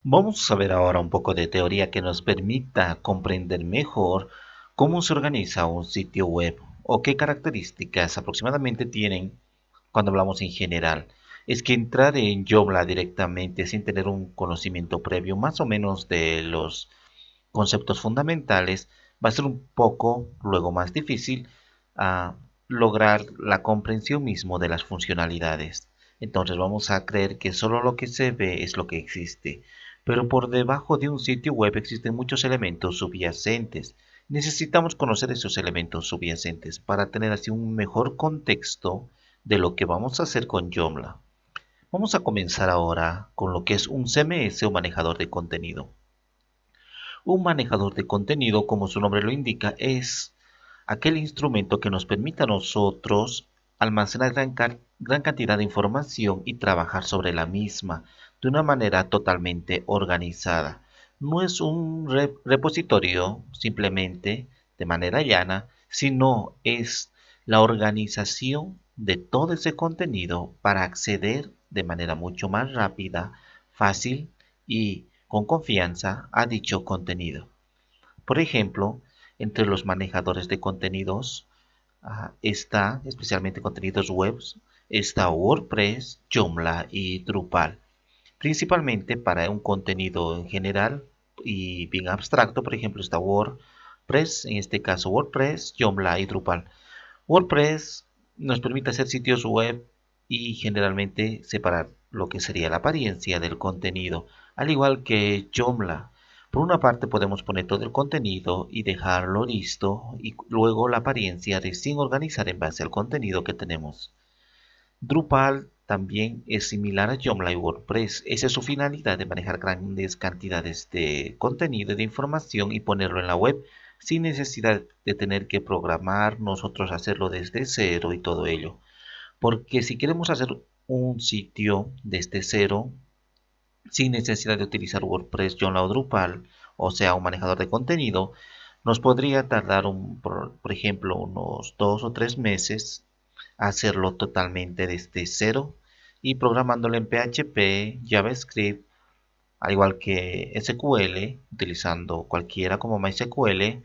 Vamos a ver ahora un poco de teoría que nos permita comprender mejor cómo se organiza un sitio web o qué características aproximadamente tienen cuando hablamos en general. Es que entrar en Joomla directamente sin tener un conocimiento previo más o menos de los conceptos fundamentales va a ser un poco luego más difícil a lograr la comprensión mismo de las funcionalidades. Entonces vamos a creer que solo lo que se ve es lo que existe, pero por debajo de un sitio web existen muchos elementos subyacentes. Necesitamos conocer esos elementos subyacentes para tener así un mejor contexto de lo que vamos a hacer con Joomla. Vamos a comenzar ahora con lo que es un CMS o manejador de contenido. Un manejador de contenido, como su nombre lo indica, es aquel instrumento que nos permite a nosotros almacenar gran cantidad de información y trabajar sobre la misma de una manera totalmente organizada. No es un repositorio simplemente de manera llana, sino es la organización de todo ese contenido para acceder de manera mucho más rápida, fácil y con confianza a dicho contenido. Por ejemplo, entre los manejadores de contenidos está, especialmente contenidos web, está WordPress, Joomla y Drupal. Principalmente para un contenido en general y bien abstracto, por ejemplo, está WordPress, en este caso WordPress, Joomla y Drupal. WordPress nos permite hacer sitios web y generalmente separar lo que sería la apariencia del contenido, al igual que Joomla. Por una parte podemos poner todo el contenido y dejarlo listo y luego la apariencia recién organizar en base al contenido que tenemos. Drupal también es similar a Joomla y WordPress. Esa es su finalidad de manejar grandes cantidades de contenido y de información y ponerlo en la web sin necesidad de tener que programar, nosotros hacerlo desde cero y todo ello. Porque si queremos hacer un sitio desde cero, sin necesidad de utilizar WordPress, Joomla o Drupal, o sea, un manejador de contenido, nos podría tardar, por ejemplo, unos 2 o 3 meses hacerlo totalmente desde cero y programándolo en PHP, JavaScript, al igual que SQL, utilizando cualquiera como MySQL e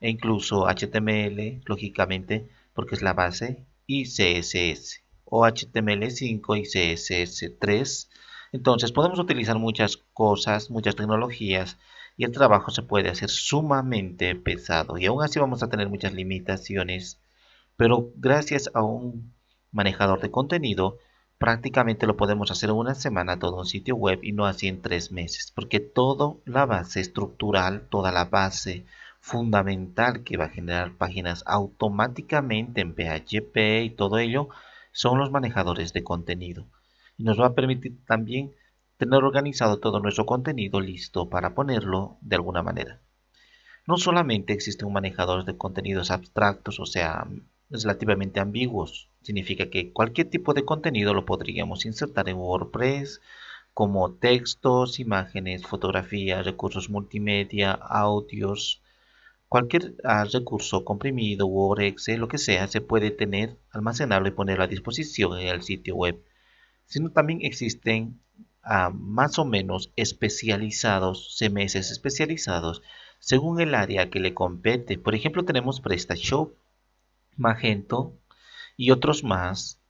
incluso HTML, lógicamente, porque es la base, y CSS o HTML5 y CSS3. Entonces podemos utilizar muchas cosas, muchas tecnologías y el trabajo se puede hacer sumamente pesado y aún así vamos a tener muchas limitaciones, pero gracias a un manejador de contenido, prácticamente lo podemos hacer en una semana todo un sitio web y no así en 3 meses, porque toda la base estructural, toda la base fundamental que va a generar páginas automáticamente en PHP y todo ello son los manejadores de contenido. Y nos va a permitir también tener organizado todo nuestro contenido listo para ponerlo de alguna manera. No solamente existe un manejador de contenidos abstractos, o sea, relativamente ambiguos. Significa que cualquier tipo de contenido lo podríamos insertar en WordPress, como textos, imágenes, fotografías, recursos multimedia, audios, cualquier recurso comprimido, Word, Excel, lo que sea, se puede tener, almacenarlo y ponerlo a disposición en el sitio web. Sino también existen más o menos especializados, CMS especializados, según el área que le compete. Por ejemplo, tenemos PrestaShop, Magento y otros más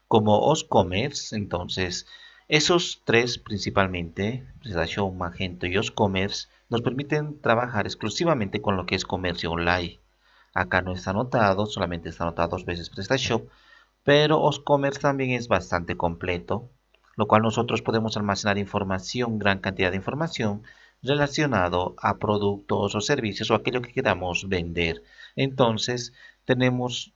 como OsCommerce. Entonces, esos tres principalmente, PrestaShop, Magento y OsCommerce, nos permiten trabajar exclusivamente con lo que es comercio online. Acá no está anotado, solamente está anotado 2 veces PrestaShop, pero OsCommerce también es bastante completo, lo cual nosotros podemos almacenar información, gran cantidad de información relacionado a productos o servicios o aquello que queramos vender. Entonces, tenemos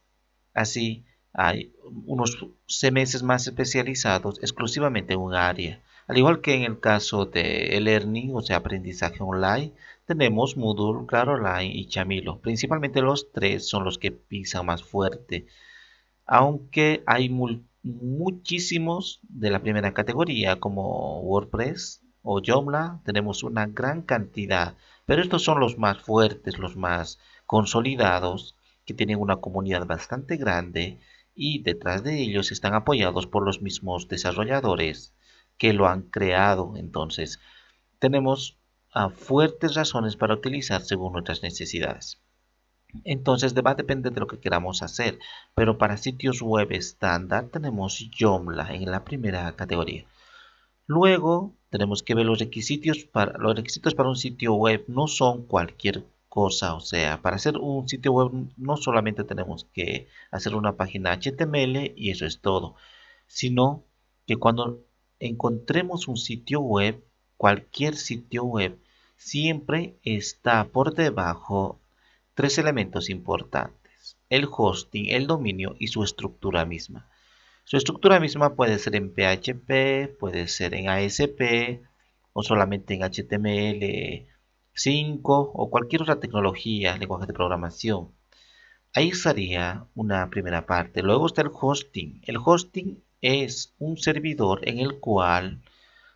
así hay unos CMS más especializados exclusivamente en un área. Al igual que en el caso de e-learning, o sea, aprendizaje online, tenemos Moodle, Claroline y Chamilo. Principalmente los tres son los que pisan más fuerte, aunque hay muchísimos de la primera categoría como WordPress o Joomla, tenemos una gran cantidad, pero estos son los más fuertes, los más consolidados, que tienen una comunidad bastante grande y detrás de ellos están apoyados por los mismos desarrolladores que lo han creado. Entonces, tenemos fuertes razones para utilizar según nuestras necesidades. Entonces va a depender de lo que queramos hacer, pero para sitios web estándar tenemos Joomla en la primera categoría. Luego tenemos que ver los requisitos para un sitio web no son cualquier cosa, o sea, para hacer un sitio web no solamente tenemos que hacer una página HTML y eso es todo, sino que cuando encontremos un sitio web, cualquier sitio web, siempre está por debajo tres elementos importantes: el hosting, el dominio y su estructura misma. Su estructura misma puede ser en PHP, puede ser en ASP o solamente en HTML5 o cualquier otra tecnología, lenguaje de programación. Ahí estaría una primera parte. Luego está el hosting. El hosting es un servidor en el cual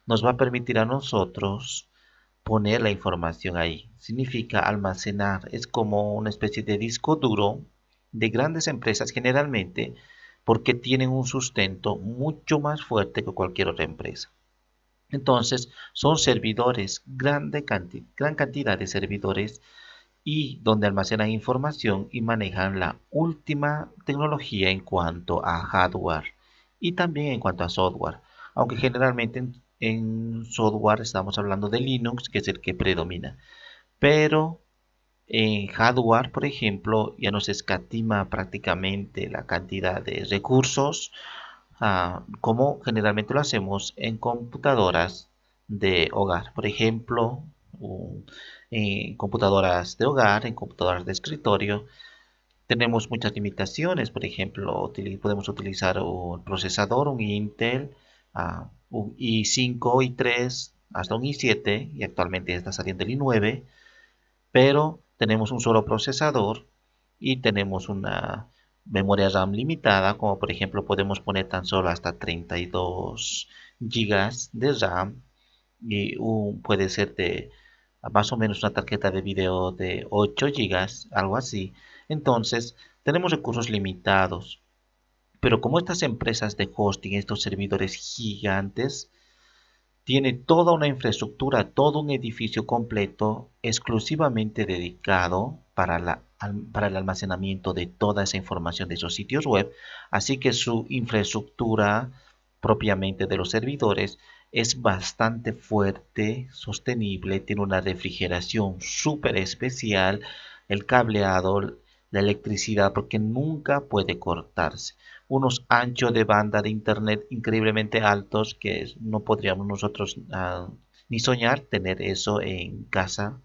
nos va a permitir a nosotros poner la información ahí. Significa almacenar. Es como una especie de disco duro de grandes empresas generalmente, porque tienen un sustento mucho más fuerte que cualquier otra empresa. Entonces, son servidores, gran cantidad de servidores, y donde almacenan información y manejan la última tecnología en cuanto a hardware y también en cuanto a software, aunque generalmente en software estamos hablando de Linux, que es el que predomina, pero en hardware, por ejemplo, ya nos escatima prácticamente la cantidad de recursos, como generalmente lo hacemos en computadoras de hogar. Por ejemplo, en computadoras de hogar, en computadoras de escritorio, tenemos muchas limitaciones. Por ejemplo, podemos utilizar un procesador, un Intel, un i5, i3, hasta un i7, y actualmente está saliendo el i9, pero tenemos un solo procesador y tenemos una memoria RAM limitada, como por ejemplo podemos poner tan solo hasta 32 gigas de RAM, y puede ser de más o menos una tarjeta de video de 8 gigas, algo así. Entonces tenemos recursos limitados, pero como estas empresas de hosting, estos servidores gigantes, tiene toda una infraestructura, todo un edificio completo exclusivamente dedicado para el almacenamiento de toda esa información de esos sitios web. Así que su infraestructura propiamente de los servidores es bastante fuerte, sostenible, tiene una refrigeración súper especial, el cableado, la electricidad, porque nunca puede cortarse, unos anchos de banda de internet increíblemente altos que no podríamos nosotros ni soñar tener eso en casa.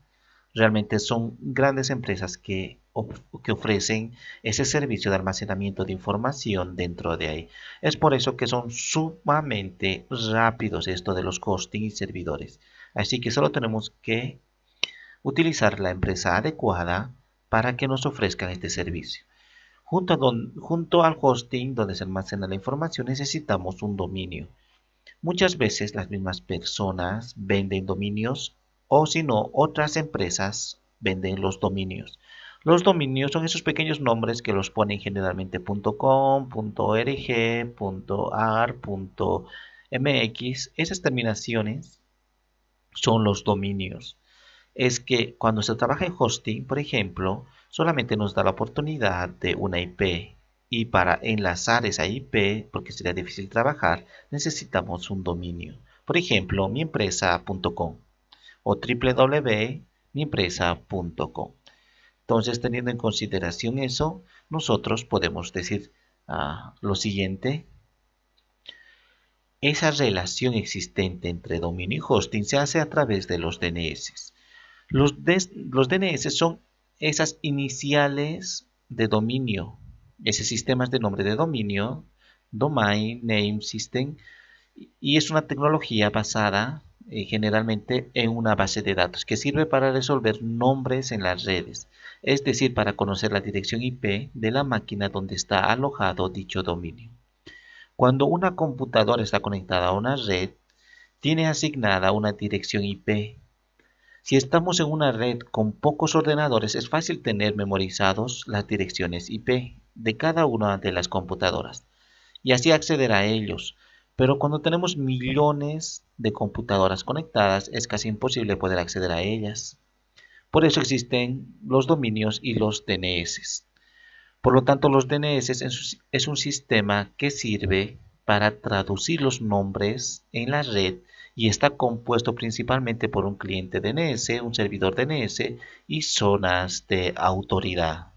Realmente son grandes empresas que ofrecen ese servicio de almacenamiento de información dentro de ahí. Es por eso que son sumamente rápidos esto de los hosting y servidores. Así que solo tenemos que utilizar la empresa adecuada para que nos ofrezcan este servicio. Junto al hosting donde se almacena la información, necesitamos un dominio. Muchas veces las mismas personas venden dominios, o si no, otras empresas venden los dominios. Los dominios son esos pequeños nombres que los ponen generalmente .com, .org, .ar, .mx. Esas terminaciones son los dominios. Es que cuando se trabaja en hosting, por ejemplo, solamente nos da la oportunidad de una IP, y para enlazar esa IP, porque sería difícil trabajar, necesitamos un dominio. Por ejemplo, miempresa.com o www.miempresa.com. Entonces, teniendo en consideración eso, nosotros podemos decir lo siguiente: esa relación existente entre dominio y hosting se hace a través de los DNS. Los DNS son esas iniciales de dominio, esos sistemas de nombre de dominio, Domain Name System, y es una tecnología basada generalmente en una base de datos que sirve para resolver nombres en las redes, es decir, para conocer la dirección IP de la máquina donde está alojado dicho dominio. Cuando una computadora está conectada a una red, tiene asignada una dirección IP. Si estamos en una red con pocos ordenadores, es fácil tener memorizados las direcciones IP de cada una de las computadoras y así acceder a ellos. Pero cuando tenemos millones de computadoras conectadas, es casi imposible poder acceder a ellas. Por eso existen los dominios y los DNS. Por lo tanto, los DNS es un sistema que sirve para traducir los nombres en la red y está compuesto principalmente por un cliente DNS, un servidor DNS y zonas de autoridad.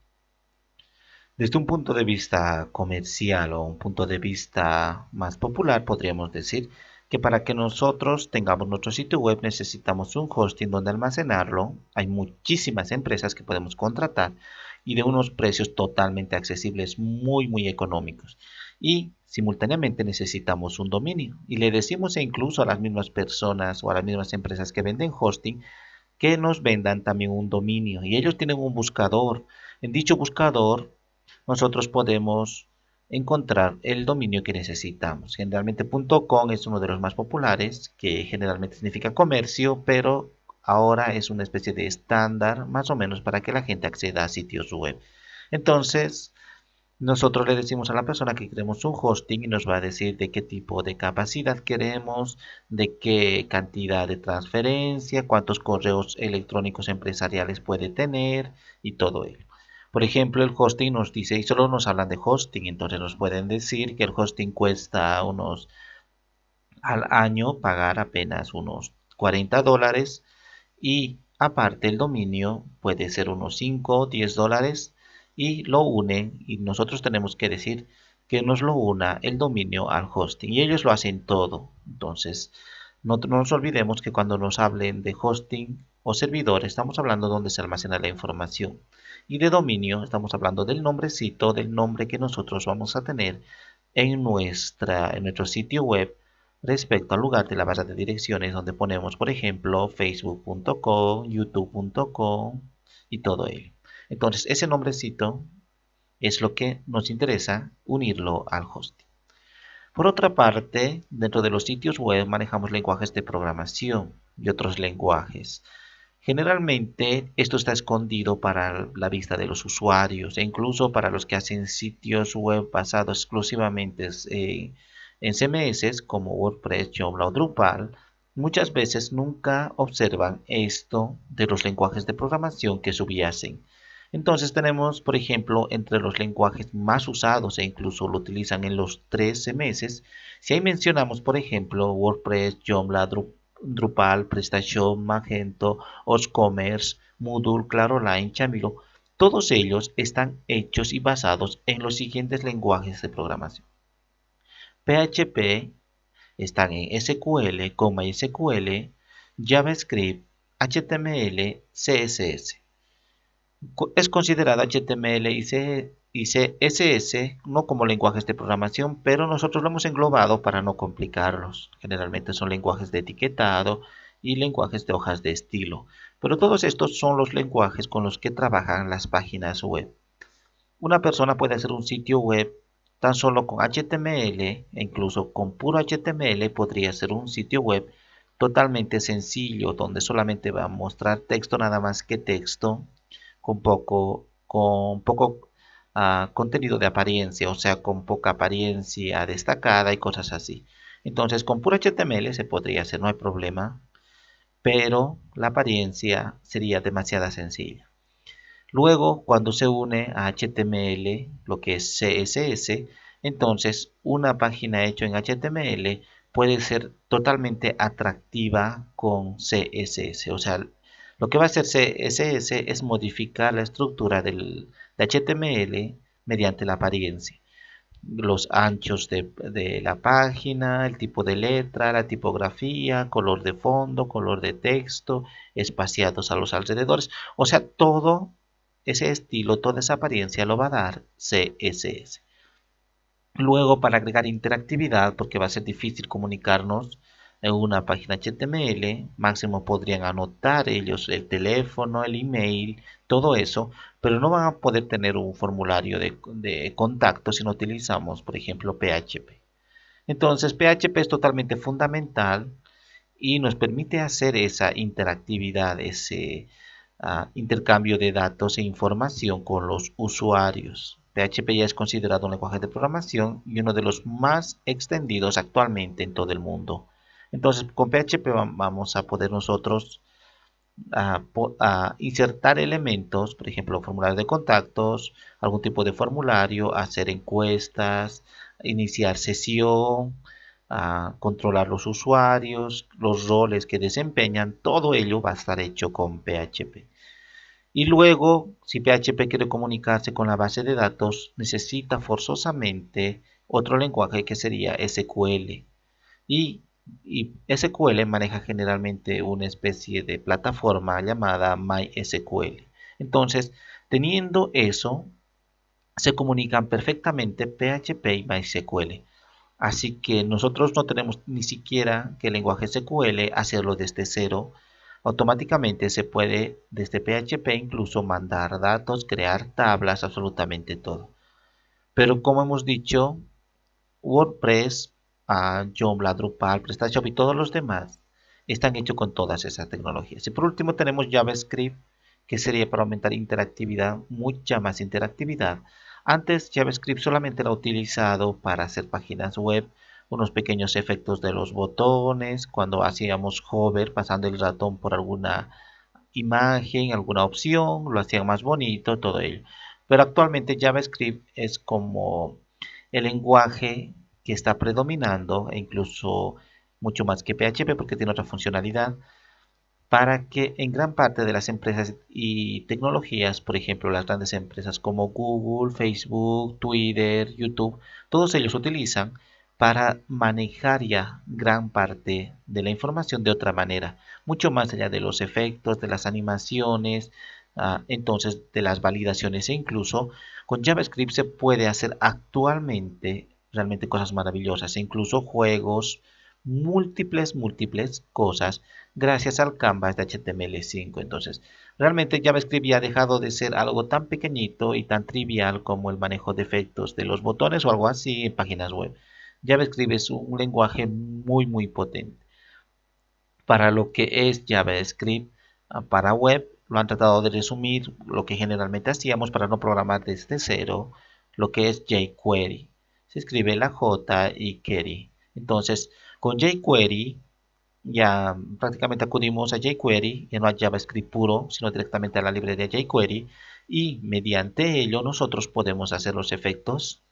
Desde un punto de vista comercial o un punto de vista más popular, podríamos decir que para que nosotros tengamos nuestro sitio web necesitamos un hosting donde almacenarlo. Hay muchísimas empresas que podemos contratar y de unos precios totalmente accesibles, muy económicos. Y simultáneamente necesitamos un dominio. Y le decimos incluso a las mismas personas o a las mismas empresas que venden hosting que nos vendan también un dominio. Y ellos tienen un buscador. En dicho buscador nosotros podemos encontrar el dominio que necesitamos. Generalmente .com es uno de los más populares, que generalmente significa comercio, pero ahora es una especie de estándar más o menos para que la gente acceda a sitios web. Entonces, nosotros le decimos a la persona que queremos un hosting y nos va a decir de qué tipo de capacidad queremos, de qué cantidad de transferencia, cuántos correos electrónicos empresariales puede tener y todo ello. Por ejemplo, el hosting nos dice, y solo nos hablan de hosting, entonces nos pueden decir que el hosting cuesta al año pagar apenas unos $40 y aparte el dominio puede ser unos 5 o $10 y lo unen y nosotros tenemos que decir que nos lo una el dominio al hosting y ellos lo hacen todo. Entonces, no nos olvidemos que cuando nos hablen de hosting o servidor estamos hablando donde se almacena la información y de dominio estamos hablando del nombrecito, del nombre que nosotros vamos a tener en nuestro sitio web respecto al lugar de la barra de direcciones donde ponemos, por ejemplo, facebook.com, youtube.com y todo ello. Entonces, ese nombrecito es lo que nos interesa unirlo al hosting. Por otra parte, dentro de los sitios web manejamos lenguajes de programación y otros lenguajes. Generalmente esto está escondido para la vista de los usuarios e incluso para los que hacen sitios web basados exclusivamente en CMS como WordPress, Joomla o Drupal. Muchas veces nunca observan esto de los lenguajes de programación que subyacen. Entonces tenemos, por ejemplo, entre los lenguajes más usados e incluso lo utilizan en los 3 CMS, si ahí mencionamos, por ejemplo, WordPress, Joomla, Drupal, PrestaShop, Magento, OSCommerce, Moodle, ClaroLine, Chamilo, todos ellos están hechos y basados en los siguientes lenguajes de programación. PHP están en SQL, MySQL, JavaScript, HTML, CSS. Es considerada HTML y CSS no como lenguajes de programación, pero nosotros lo hemos englobado para no complicarlos. Generalmente son lenguajes de etiquetado y lenguajes de hojas de estilo, pero todos estos son los lenguajes con los que trabajan las páginas web. Una persona puede hacer un sitio web tan solo con HTML e incluso con puro HTML podría ser un sitio web totalmente sencillo donde solamente va a mostrar texto nada más que texto con poco contenido de apariencia, o sea, con poca apariencia destacada y cosas así. Entonces, con puro HTML se podría hacer, no hay problema, pero la apariencia sería demasiado sencilla. Luego, cuando se une a HTML, lo que es CSS, entonces una página hecha en HTML puede ser totalmente atractiva con CSS. O sea, lo que va a hacer CSS es modificar la estructura de HTML mediante la apariencia. Los anchos de la página, el tipo de letra, la tipografía, color de fondo, color de texto, espaciados a los alrededores. O sea, todo ese estilo, toda esa apariencia lo va a dar CSS. Luego, para agregar interactividad, porque va a ser difícil comunicarnos en una página HTML, máximo podrían anotar ellos el teléfono, el email, todo eso, pero no van a poder tener un formulario de contacto si no utilizamos, por ejemplo, PHP. Entonces, PHP es totalmente fundamental y nos permite hacer esa interactividad, ese intercambio de datos e información con los usuarios. PHP ya es considerado un lenguaje de programación y uno de los más extendidos actualmente en todo el mundo. Entonces, con PHP vamos a poder nosotros a insertar elementos, por ejemplo, formularios de contactos, algún tipo de formulario, hacer encuestas, iniciar sesión, controlar los usuarios, los roles que desempeñan, todo ello va a estar hecho con PHP. Y luego, si PHP quiere comunicarse con la base de datos, necesita forzosamente otro lenguaje que sería SQL. Y, y SQL maneja generalmente una especie de plataforma llamada MySQL. Entonces, teniendo eso, se comunican perfectamente PHP y MySQL. Así que nosotros no tenemos ni siquiera que el lenguaje SQL hacerlo desde cero. Automáticamente se puede desde PHP incluso mandar datos, crear tablas, absolutamente todo. Pero como hemos dicho, WordPress, Joomla, Drupal, PrestaShop y todos los demás están hechos con todas esas tecnologías. Y por último tenemos JavaScript, que sería para aumentar interactividad, mucha más interactividad. Antes JavaScript solamente era utilizado para hacer páginas web, unos pequeños efectos de los botones, cuando hacíamos hover pasando el ratón por alguna imagen, alguna opción, lo hacían más bonito, todo ello. Pero actualmente JavaScript es como el lenguaje que está predominando, e incluso mucho más que PHP porque tiene otra funcionalidad, para que en gran parte de las empresas y tecnologías, por ejemplo, las grandes empresas como Google, Facebook, Twitter, YouTube, todos ellos utilizan para manejar ya gran parte de la información de otra manera, mucho más allá de los efectos, de las animaciones, entonces de las validaciones e incluso con JavaScript se puede hacer actualmente realmente cosas maravillosas, e incluso juegos, múltiples cosas gracias al Canvas de HTML5. Entonces, realmente JavaScript ya ha dejado de ser algo tan pequeñito y tan trivial como el manejo de efectos de los botones o algo así en páginas web. JavaScript es un lenguaje muy potente. Para lo que es JavaScript para web, lo han tratado de resumir lo que generalmente hacíamos para no programar desde cero, lo que es jQuery. Se escribe la J y query. Entonces, con jQuery ya prácticamente acudimos a jQuery, ya no a JavaScript puro, sino directamente a la librería jQuery y mediante ello nosotros podemos hacer los efectos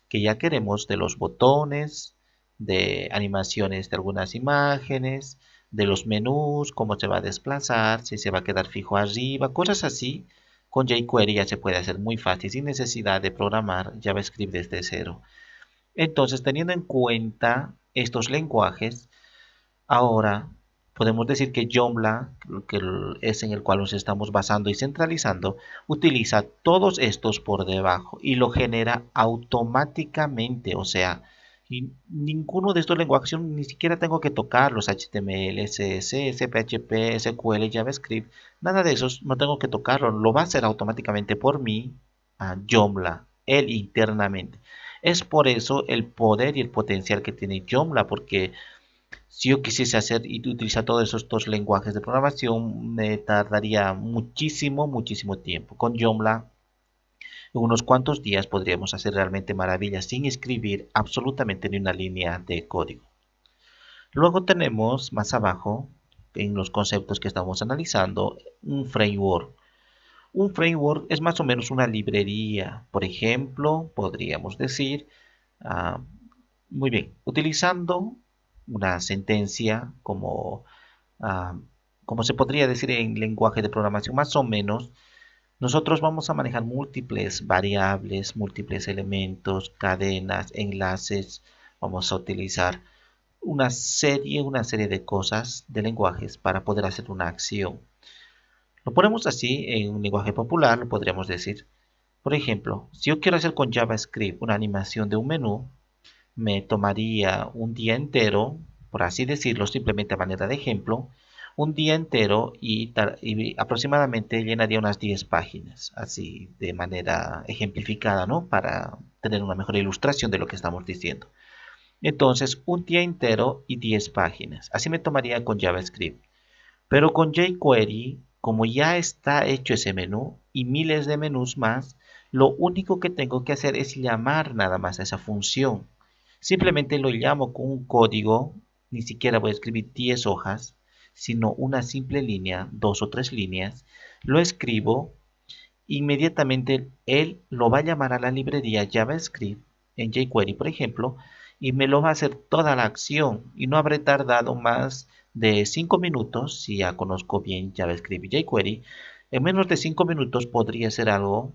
que ya queremos de los botones, de animaciones de algunas imágenes, de los menús, cómo se va a desplazar, si se va a quedar fijo arriba, cosas así. Con jQuery ya se puede hacer muy fácil sin necesidad de programar JavaScript desde cero. Entonces, teniendo en cuenta estos lenguajes, ahora podemos decir que Joomla, que es en el cual nos estamos basando y centralizando, utiliza todos estos por debajo y lo genera automáticamente. O sea, y ninguno de estos lenguajes yo ni siquiera tengo que tocar los HTML, CSS, PHP, SQL, JavaScript. Nada de esos no tengo que tocarlo. Lo va a hacer automáticamente por mí a Joomla, él internamente. Es por eso el poder y el potencial que tiene Joomla, porque si yo quisiese hacer y utilizar todos esos dos lenguajes de programación, me tardaría muchísimo tiempo. Con Joomla, en unos cuantos días podríamos hacer realmente maravillas sin escribir absolutamente ni una línea de código. Luego tenemos más abajo, en los conceptos que estamos analizando, un framework. Un framework es más o menos una librería. Por ejemplo, podríamos decir, ah, muy bien, utilizando una sentencia ah, como se podría decir en lenguaje de programación, más o menos, nosotros vamos a manejar múltiples variables, múltiples elementos, cadenas, enlaces. Vamos a utilizar una serie de cosas, de lenguajes para poder hacer una acción. Lo ponemos así en un lenguaje popular, lo podríamos decir. Por ejemplo, si yo quiero hacer con JavaScript una animación de un menú, me tomaría un día entero, por así decirlo, simplemente a manera de ejemplo, un día entero y aproximadamente llenaría unas 10 páginas, así de manera ejemplificada, ¿no? Para tener una mejor ilustración de lo que estamos diciendo. Entonces, un día entero y 10 páginas. Así me tomaría con JavaScript. Pero con jQuery, como ya está hecho ese menú y miles de menús más, Lo único que tengo que hacer es llamar nada más a esa función. Simplemente lo llamo con un código, ni siquiera voy a escribir 10 hojas, sino una simple línea, 2 o 3 líneas. Lo escribo, inmediatamente él lo va a llamar a la librería JavaScript en jQuery, por ejemplo, y me lo va a hacer toda la acción y no habré tardado más de 5 minutos, si ya conozco bien JavaScript y jQuery. En menos de 5 minutos podría hacer algo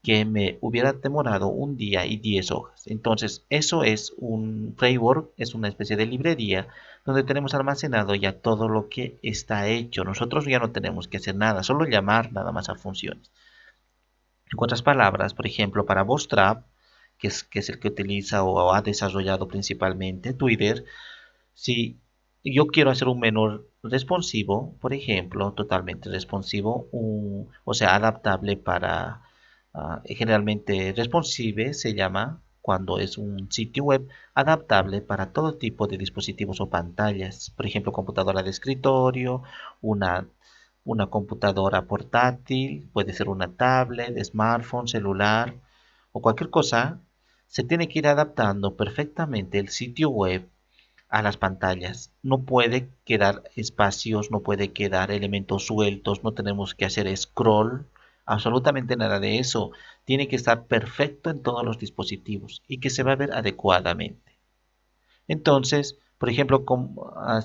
que me hubiera demorado un día y 10 hojas. Entonces, eso es un framework, es una especie de librería donde tenemos almacenado ya todo lo que está hecho. Nosotros ya no tenemos que hacer nada, solo llamar nada más a funciones. En otras palabras, por ejemplo, para Bootstrap, que es el que utiliza o ha desarrollado principalmente Twitter, si yo quiero hacer un menú responsivo, por ejemplo, totalmente responsivo, o sea, adaptable para, generalmente responsive se llama cuando es un sitio web adaptable para todo tipo de dispositivos o pantallas, por ejemplo, computadora de escritorio, una, una computadora portátil, puede ser una tablet, smartphone, celular o cualquier cosa, se tiene que ir adaptando perfectamente el sitio web a las pantallas. No puede quedar espacios, no puede quedar elementos sueltos, no tenemos que hacer scroll, absolutamente nada de eso. Tiene que estar perfecto en todos los dispositivos y que se va a ver adecuadamente. Entonces, por ejemplo,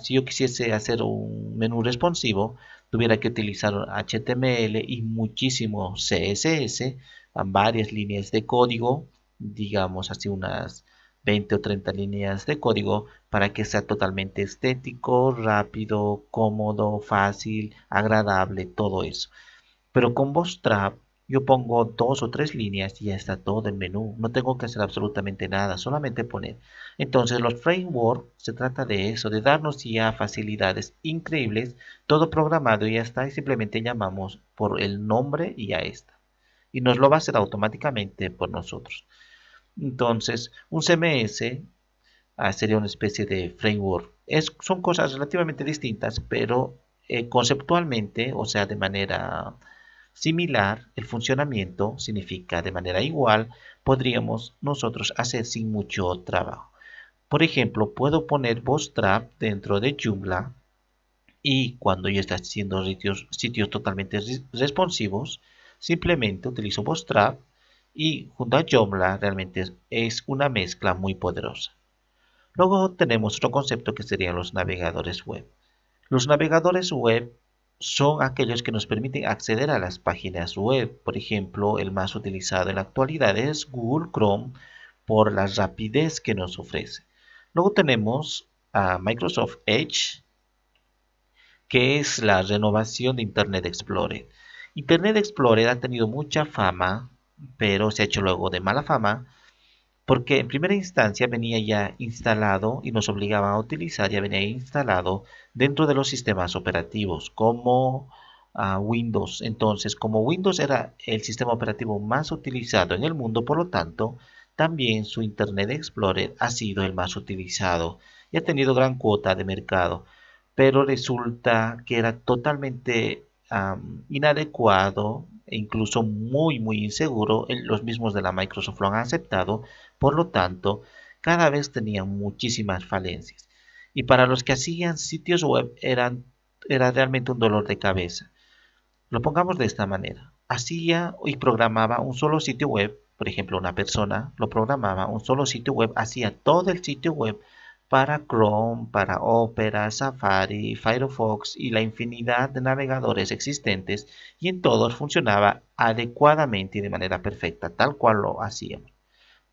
si yo quisiese hacer un menú responsivo, tuviera que utilizar HTML y muchísimo CSS, varias líneas de código, digamos así unas 20 o 30 líneas de código para que sea totalmente estético, rápido, cómodo, fácil, agradable, todo eso. Pero con Bootstrap yo pongo 2 o 3 líneas y ya está todo el menú. No tengo que hacer absolutamente nada, solamente poner. Entonces los frameworks se trata de eso, de darnos ya facilidades increíbles, todo programado y ya está, y simplemente llamamos por el nombre y ya está. Y nos lo va a hacer automáticamente por nosotros. Entonces, un CMS sería una especie de framework. Son cosas relativamente distintas, pero conceptualmente, o sea, de manera similar, el funcionamiento significa de manera igual, podríamos nosotros hacer sin mucho trabajo. Por ejemplo, puedo poner Bootstrap dentro de Joomla y cuando ya está haciendo sitios totalmente responsivos, simplemente utilizo Bootstrap y junto a Joomla realmente es una mezcla muy poderosa. Luego tenemos otro concepto que serían los navegadores web. Los navegadores web son aquellos que nos permiten acceder a las páginas web. Por ejemplo, el más utilizado en la actualidad es Google Chrome por la rapidez que nos ofrece. Luego tenemos a Microsoft Edge, que es la renovación de Internet Explorer. Internet Explorer ha tenido mucha fama, pero se ha hecho luego de mala fama porque en primera instancia venía ya instalado y nos obligaba a utilizar, ya venía instalado dentro de los sistemas operativos como Windows. Entonces, como Windows era el sistema operativo más utilizado en el mundo, por lo tanto, también su Internet Explorer ha sido el más utilizado y ha tenido gran cuota de mercado. Pero resulta que era totalmente inadecuado e incluso muy muy inseguro. Los mismos de la Microsoft lo han aceptado, por lo tanto, cada vez tenían muchísimas falencias. Y para los que hacían sitios web era realmente un dolor de cabeza. Lo pongamos de esta manera. Hacía y programaba un solo sitio web, por ejemplo, una persona lo programaba un solo sitio web, hacía todo el sitio web para Chrome, para Opera, Safari, Firefox y la infinidad de navegadores existentes, y en todos funcionaba adecuadamente y de manera perfecta, tal cual lo hacíamos.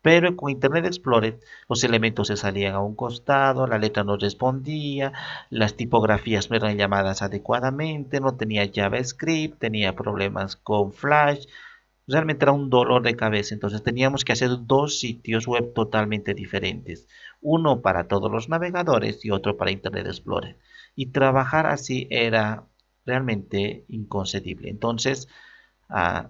Pero con Internet Explorer los elementos se salían a un costado, la letra no respondía, las tipografías no eran llamadas adecuadamente, no tenía JavaScript, tenía problemas con Flash. Realmente era un dolor de cabeza. Entonces teníamos que hacer 2 sitios web totalmente diferentes. Uno para todos los navegadores y otro para Internet Explorer. Y trabajar así era realmente inconcebible. Entonces, ah,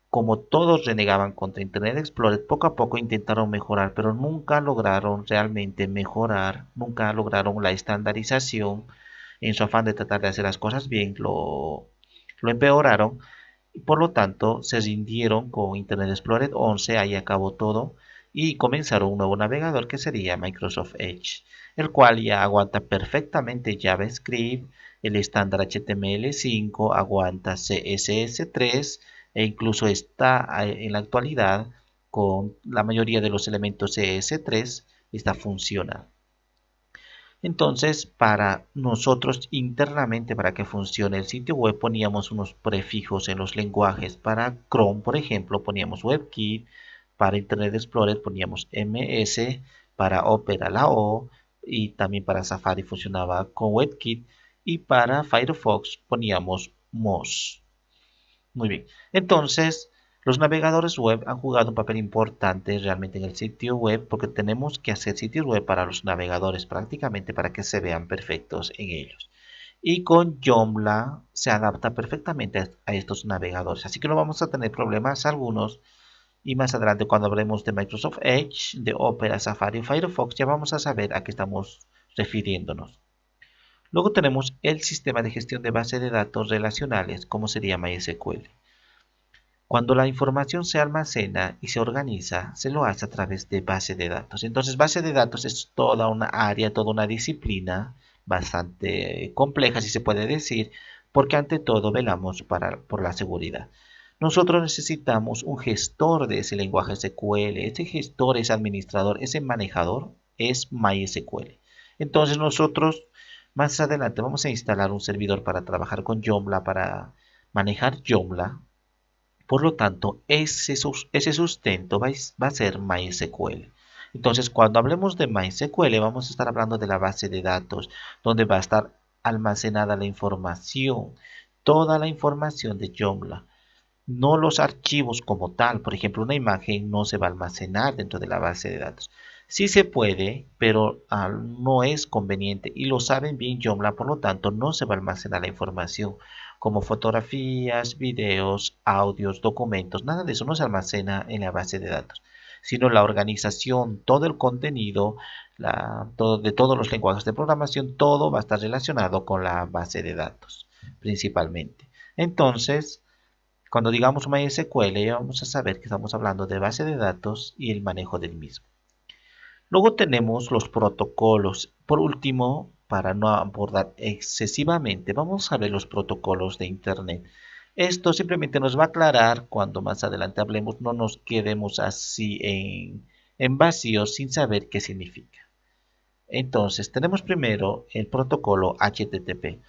como todos renegaban contra Internet Explorer, poco a poco intentaron mejorar, pero nunca lograron realmente mejorar, nunca lograron la estandarización. En su afán de tratar de hacer las cosas bien, lo empeoraron y por lo tanto se rindieron con Internet Explorer 11, ahí acabó todo y comenzaron un nuevo navegador que sería Microsoft Edge, el cual ya aguanta perfectamente JavaScript, el estándar HTML5, aguanta CSS3 e incluso está en la actualidad con la mayoría de los elementos CSS3 está funcionando. Entonces, para nosotros internamente, para que funcione el sitio web, poníamos unos prefijos en los lenguajes. Para Chrome, por ejemplo, poníamos WebKit. Para Internet Explorer poníamos MS. Para Opera la O. Y también para Safari funcionaba con WebKit. Y para Firefox poníamos Moz. Muy bien. Entonces, los navegadores web han jugado un papel importante realmente en el sitio web porque tenemos que hacer sitios web para los navegadores prácticamente para que se vean perfectos en ellos. Y con Joomla se adapta perfectamente a estos navegadores. Así que no vamos a tener problemas algunos. Y más adelante cuando hablemos de Microsoft Edge, de Opera, Safari o Firefox, ya vamos a saber a qué estamos refiriéndonos. Luego tenemos el sistema de gestión de base de datos relacionales, como sería MySQL. Cuando la información se almacena y se organiza, se lo hace a través de base de datos. Entonces, base de datos es toda una área, toda una disciplina bastante compleja, si se puede decir, porque ante todo velamos por la seguridad. Nosotros necesitamos un gestor de ese lenguaje SQL. Ese gestor, ese administrador, ese manejador es MySQL. Entonces, nosotros más adelante vamos a instalar un servidor para trabajar con Joomla, para manejar Joomla. Por lo tanto, ese sustento va a ser MySQL. Entonces, cuando hablemos de MySQL, vamos a estar hablando de la base de datos, donde va a estar almacenada la información, toda la información de Joomla, no los archivos como tal. Por ejemplo, una imagen no se va a almacenar dentro de la base de datos. Sí se puede, pero no es conveniente y lo saben bien Joomla, por lo tanto no se va a almacenar la información como fotografías, videos, audios, documentos, nada de eso no se almacena en la base de datos, sino la organización, todo el contenido, de todos los lenguajes de programación, todo va a estar relacionado con la base de datos principalmente. Entonces, cuando digamos MySQL, ya vamos a saber que estamos hablando de base de datos y el manejo del mismo. Luego tenemos los protocolos. Por último, para no abordar excesivamente, vamos a ver los protocolos de Internet. Esto simplemente nos va a aclarar cuando más adelante hablemos, no nos quedemos así en vacío sin saber qué significa. Entonces, tenemos primero el protocolo HTTP.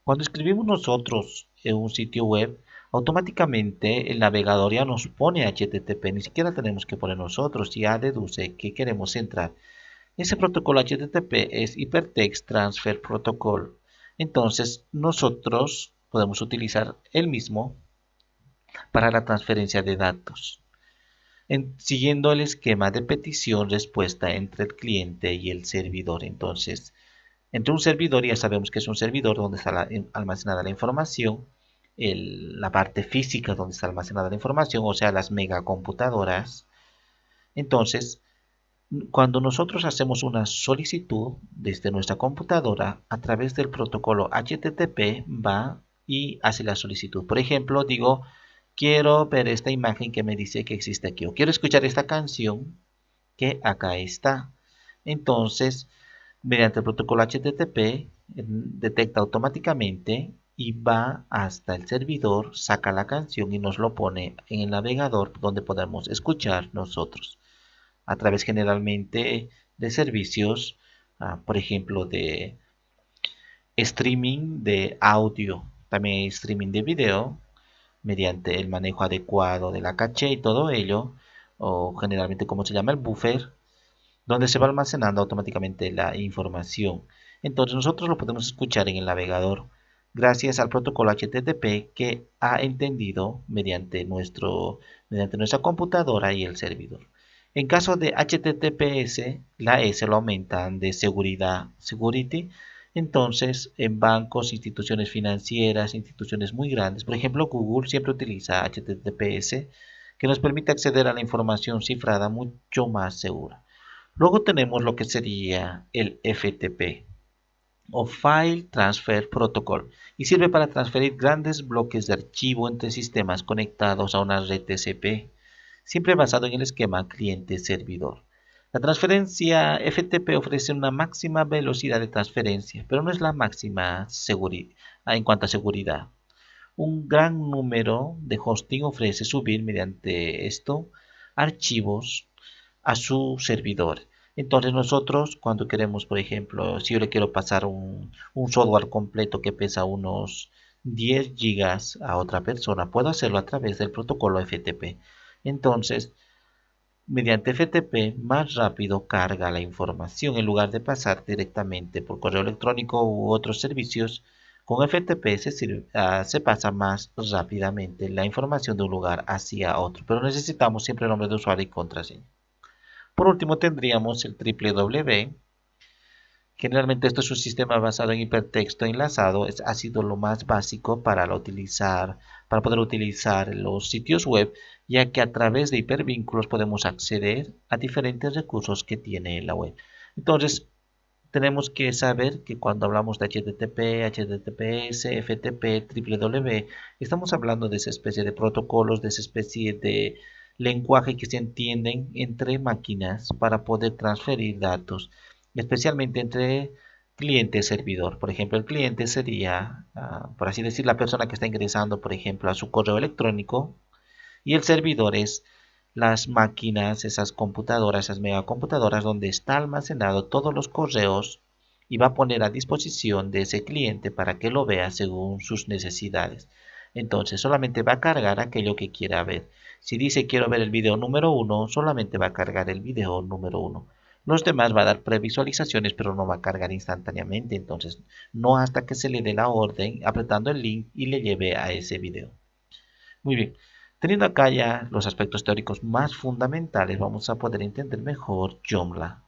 Cuando escribimos nosotros en un sitio web, automáticamente el navegador ya nos pone HTTP, ni siquiera tenemos que poner nosotros, ya deduce que queremos entrar. Ese protocolo HTTP es Hypertext Transfer Protocol. Entonces nosotros podemos utilizar el mismo para la transferencia de datos, siguiendo el esquema de petición-respuesta entre el cliente y el servidor. Entonces, entre un servidor, ya sabemos que es un servidor donde está almacenada la información, la parte física donde está almacenada la información, o sea, las megacomputadoras. Entonces, cuando nosotros hacemos una solicitud desde nuestra computadora, a través del protocolo HTTP va y hace la solicitud. Por ejemplo, digo, quiero ver esta imagen que me dice que existe aquí, o quiero escuchar esta canción que acá está. Entonces, mediante el protocolo HTTP, detecta automáticamente y va hasta el servidor, saca la canción y nos lo pone en el navegador donde podemos escuchar nosotros. A través generalmente de servicios, por ejemplo, de streaming de audio, también hay streaming de video, mediante el manejo adecuado de la caché y todo ello, o generalmente como se llama el buffer, donde se va almacenando automáticamente la información. Entonces nosotros lo podemos escuchar en el navegador gracias al protocolo HTTP que ha entendido mediante nuestra computadora y el servidor. En caso de HTTPS, la S lo aumentan de seguridad, security. Entonces, en bancos, instituciones financieras, instituciones muy grandes, por ejemplo, Google siempre utiliza HTTPS, que nos permite acceder a la información cifrada mucho más segura. Luego tenemos lo que sería el FTP. o File Transfer Protocol y sirve para transferir grandes bloques de archivo entre sistemas conectados a una red TCP, siempre basado en el esquema cliente-servidor. La transferencia FTP ofrece una máxima velocidad de transferencia, pero no es la máxima en cuanto a seguridad. Un gran número de hosting ofrece subir mediante esto archivos a su servidor. Entonces nosotros cuando queremos, por ejemplo, si yo le quiero pasar un software completo que pesa unos 10 gigas a otra persona, puedo hacerlo a través del protocolo FTP. Entonces, mediante FTP, más rápido carga la información en lugar de pasar directamente por correo electrónico u otros servicios. Con FTP se pasa más rápidamente la información de un lugar hacia otro, pero necesitamos siempre nombre de usuario y contraseña. Por último tendríamos el www. Generalmente esto es un sistema basado en hipertexto enlazado, ha sido lo más básico para poder utilizar los sitios web, ya que a través de hipervínculos podemos acceder a diferentes recursos que tiene la web. Entonces, tenemos que saber que cuando hablamos de HTTP, HTTPS, FTP, www, estamos hablando de esa especie de protocolos, de esa especie de lenguaje que se entienden entre máquinas para poder transferir datos, especialmente entre cliente y servidor. Por ejemplo, el cliente sería, por así decir, la persona que está ingresando, por ejemplo, a su correo electrónico, y el servidor es las máquinas, esas computadoras, esas megacomputadoras donde está almacenado todos los correos y va a poner a disposición de ese cliente para que lo vea según sus necesidades. Entonces solamente va a cargar aquello que quiera ver. Si dice quiero ver el video número 1, solamente va a cargar el video número 1. Los demás va a dar previsualizaciones, pero no va a cargar instantáneamente. Entonces, no hasta que se le dé la orden apretando el link y le lleve a ese video. Muy bien, teniendo acá ya los aspectos teóricos más fundamentales, vamos a poder entender mejor Joomla.